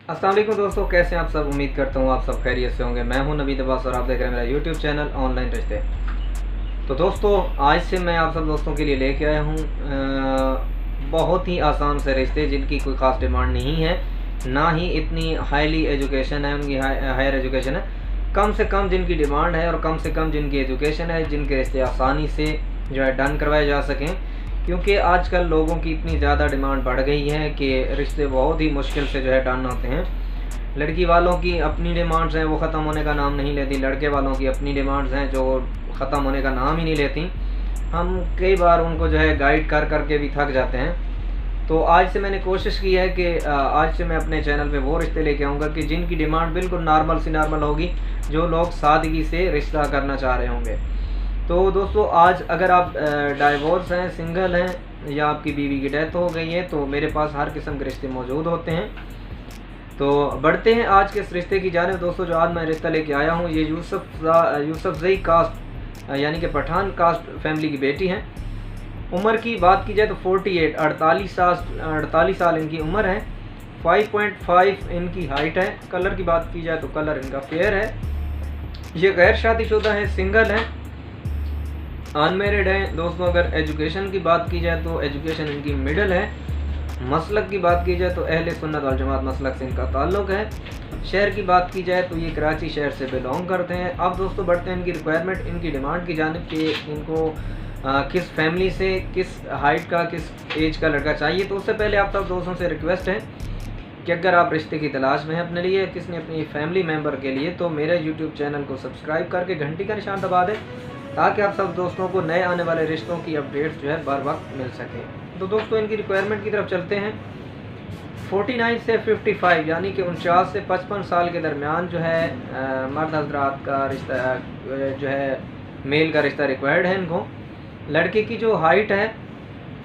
अस्सलाम वालेकुम दोस्तों, कैसे हैं आप सब। उम्मीद करता हूँ आप सब खैरियत से होंगे। मैं हूँ नबीद अब्बास और आप देख रहे हैं मेरा यूट्यूब चैनल ऑनलाइन रिश्ते। तो दोस्तों, आज से मैं आप सब दोस्तों के लिए लेके आया हूँ बहुत ही आसान से रिश्ते जिनकी कोई ख़ास डिमांड नहीं है, ना ही इतनी हाईली एजुकेशन है, उनकी हायर एजुकेशन है। कम से कम जिनकी डिमांड है और कम से कम जिनकी एजुकेशन है, जिनके रिश्ते आसानी से जो है डन करवाए जा सकें। क्योंकि आजकल लोगों की इतनी ज़्यादा डिमांड बढ़ गई है कि रिश्ते बहुत ही मुश्किल से जो है डन होते हैं। लड़की वालों की अपनी डिमांड्स हैं, वो ख़त्म होने का नाम नहीं लेती। लड़के वालों की अपनी डिमांड्स हैं जो ख़त्म होने का नाम ही नहीं लेती। हम कई बार उनको जो है गाइड कर कर के भी थक जाते हैं। तो आज से मैंने कोशिश की है कि आज से मैं अपने चैनल पे वो रिश्ते लेके आऊँगा कि जिनकी डिमांड बिल्कुल नॉर्मल होगी, जो लोग सादगी से रिश्ता करना चाह रहे होंगे। तो दोस्तों, आज अगर आप डाइवोर्स हैं, सिंगल हैं या आपकी बीवी की डेथ हो गई है, तो मेरे पास हर किस्म के रिश्ते मौजूद होते हैं। तो बढ़ते हैं आज के इस रिश्ते की जानिब। दोस्तों, जो आज मैं रिश्ता लेके आया हूँ, ये यूसुफजई कास्ट यानी कि पठान कास्ट फैमिली की बेटी हैं। उम्र की बात की जाए तो 48 साल इनकी उम्र है। 5.5 इनकी हाइट है। कलर की बात की जाए तो कलर इनका फेयर है। ये गैर शादीशुदा है, सिंगल है, अनमेरिड है। दोस्तों, अगर एजुकेशन की बात की जाए तो एजुकेशन इनकी मिडिल है। मसलक की बात की जाए तो अहले सुन्नत वल जमात मसलक से इनका ताल्लुक़ है। शहर की बात की जाए तो ये कराची शहर से बिलोंग करते हैं। अब दोस्तों, बढ़ते हैं इनकी रिक्वायरमेंट, इनकी डिमांड की जानिब कि इनको किस फैमिली से, किस हाइट का, किस एज का लड़का चाहिए। तो उससे पहले आप सब दोस्तों से रिक्वेस्ट है कि अगर आप रिश्ते की तलाश में हैं अपने लिए, किसने अपनी फैमिली मेम्बर के लिए, तो मेरे यूट्यूब चैनल को सब्सक्राइब करके घंटी का निशान दबा दें, ताकि आप सब दोस्तों को नए आने वाले रिश्तों की अपडेट्स जो है बर वक्त मिल सकें। तो दोस्तों, इनकी रिक्वायरमेंट की तरफ चलते हैं। 49 से 55 यानी कि 49 से 55 साल के दरमियान जो है मर्द हजरात का रिश्ता जो है मेल का रिश्ता रिक्वायर्ड है इनको। लड़के की जो हाइट है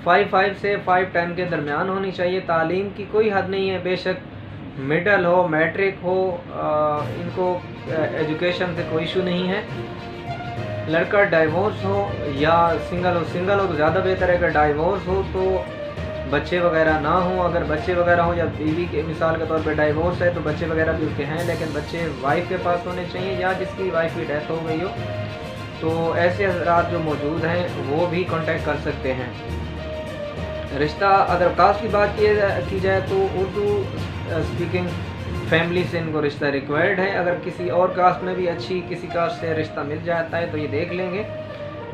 5'5" से 5'10" के दरमियान होनी चाहिए। तालीम की कोई हद नहीं है, बेशक मिडल हो, मैट्रिक हो, इनको एजुकेशन से कोई इशू नहीं है। लड़का डाइवोर्स हो या सिंगल हो तो ज़्यादा बेहतर है। अगर डाइवोर्स हो तो बच्चे वगैरह ना हो। अगर बच्चे वगैरह हो, या बीवी के मिसाल के तौर पे डाइवोर्स है तो बच्चे वगैरह भी उसके हैं, लेकिन बच्चे वाइफ के पास होने चाहिए, या जिसकी वाइफ की डेथ हो गई हो। तो ऐसे हज़रात जो मौजूद हैं वो भी कांटेक्ट कर सकते हैं। रिश्ता अगर कास्ट की बात की जाए तो उर्दू स्पीकिंग फैमिली से इनको रिश्ता रिक्वायर्ड है। अगर किसी और कास्ट में भी अच्छी किसी कास्ट से रिश्ता मिल जाता है तो ये देख लेंगे।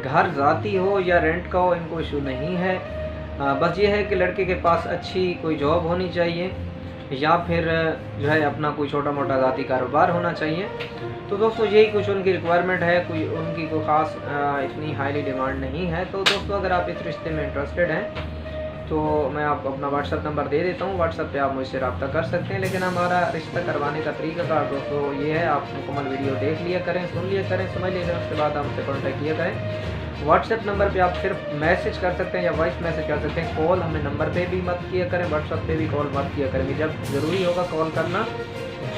घर ज़ाती हो या रेंट का हो, इनको इशू नहीं है। बस ये है कि लड़के के पास अच्छी कोई जॉब होनी चाहिए, या फिर जो है अपना कोई छोटा मोटा ज़ाती कारोबार होना चाहिए। तो दोस्तों, यही कुछ उनकी रिक्वायरमेंट है, कोई उनकी कोई ख़ास इतनी हाईली डिमांड नहीं है। तो दोस्तों, अगर आप इस रिश्ते में इंटरेस्टेड हैं तो मैं आपको अपना व्हाट्सअप नंबर दे देता हूँ। व्हाट्सअप पे आप मुझसे रब्ता कर सकते हैं। लेकिन हमारा रिश्ता करवाने का तरीक़ाकार दोस्तों ये है, आप मुकम्मल वीडियो देख लिया करें, सुन लिया करें, समझ लिया करें, उसके बाद हमसे कॉन्टैक्ट किया करें। व्हाट्सएप नंबर पे आप सिर्फ मैसेज कर सकते हैं या वॉइस मैसेज कर सकते हैं। कॉल हमें नंबर पे भी मत किया करें, व्हाट्सएप पे भी कॉल मत किया करें। जब ज़रूरी होगा कॉल करना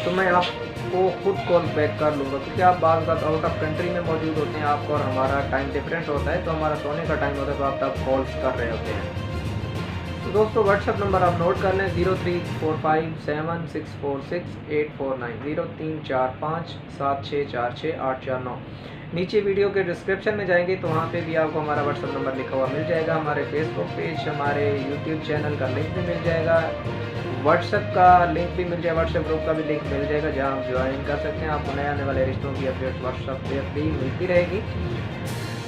तो मैं आपको खुद कॉल बैक कर लूँगा, क्योंकि आप बात आउट ऑफ कंट्री में मौजूद होते हैं, आपको और हमारा टाइम डिफरेंट होता है, तो हमारा सोने का टाइम होता है, तो आप तब कॉल्स कर रहे होते हैं। तो दोस्तों, व्हाट्सएप नंबर आप नोट कर लें 034576464849 034576464849। नीचे वीडियो के डिस्क्रिप्शन में जाएंगे तो वहाँ पे भी आपको हमारा व्हाट्सएप नंबर लिखा हुआ मिल जाएगा। हमारे फेसबुक पेज, हमारे यूट्यूब चैनल का लिंक भी मिल जाएगा, व्हाट्सएप का लिंक भी मिल जाएगा, व्हाट्सएप ग्रुप का भी लिंक मिल जाएगा, जहाँ आप ज्वाइन कर सकते हैं। आपको नए आने वाले रिश्तों की अपडेट व्हाट्सएप पे भी मिलती रहेगी।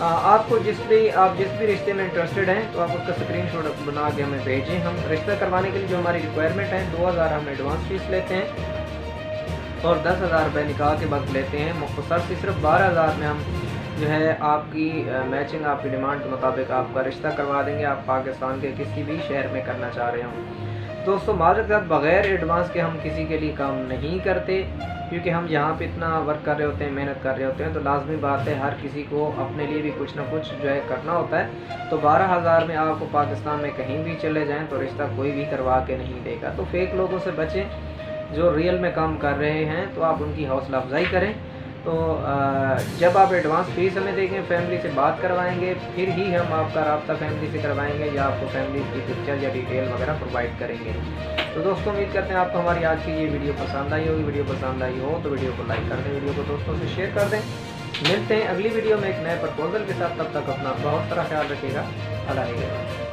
आपको जिस भी रिश्ते में इंटरेस्टेड हैं तो आप उसका स्क्रीनशॉट बना के हमें भेजें। हम रिश्ता करवाने के लिए जो हमारी रिक्वायरमेंट है 2000 हम एडवांस फीस लेते हैं और 10,000 रुपये निकाह के वक्त लेते हैं। मुख्तसर से सिर्फ 12,000 में हम जो है आपकी मैचिंग, आपकी डिमांड के मुताबिक आपका रिश्ता करवा देंगे। आप पाकिस्तान के किसी भी शहर में करना चाह रहे हों। दोस्तों, माज़रत के साथ बग़ैर एडवांस के हम किसी के लिए काम नहीं करते, क्योंकि हम यहाँ पे इतना वर्क कर रहे होते हैं, मेहनत कर रहे होते हैं, तो लाजमी बात है हर किसी को अपने लिए भी कुछ ना कुछ जो है करना होता है। तो 12,000 में आपको पाकिस्तान में कहीं भी चले जाएं तो रिश्ता कोई भी करवा के नहीं देगा। तो फेक लोगों से बचें, जो रियल में काम कर रहे हैं तो आप उनकी हौसला अफजाई करें। तो जब आप एडवांस फीस हमें देंगे, फैमिली से बात करवाएंगे, फिर ही हम आपका रब्ता फैमिली से करवाएंगे या आपको फैमिली की पिक्चर या डिटेल वगैरह प्रोवाइड करेंगे। तो दोस्तों उम्मीद करते हैं आपको हमारी आज की ये वीडियो पसंद आई होगी। वीडियो पसंद आई हो तो वीडियो को लाइक कर दें, वीडियो को दोस्तों से शेयर कर दें। मिलते हैं अगली वीडियो में एक नए प्रपोजल के साथ, तब तक अपना बहुत सारा ख्याल रखिएगा। अल्लाह हाफ़िज़।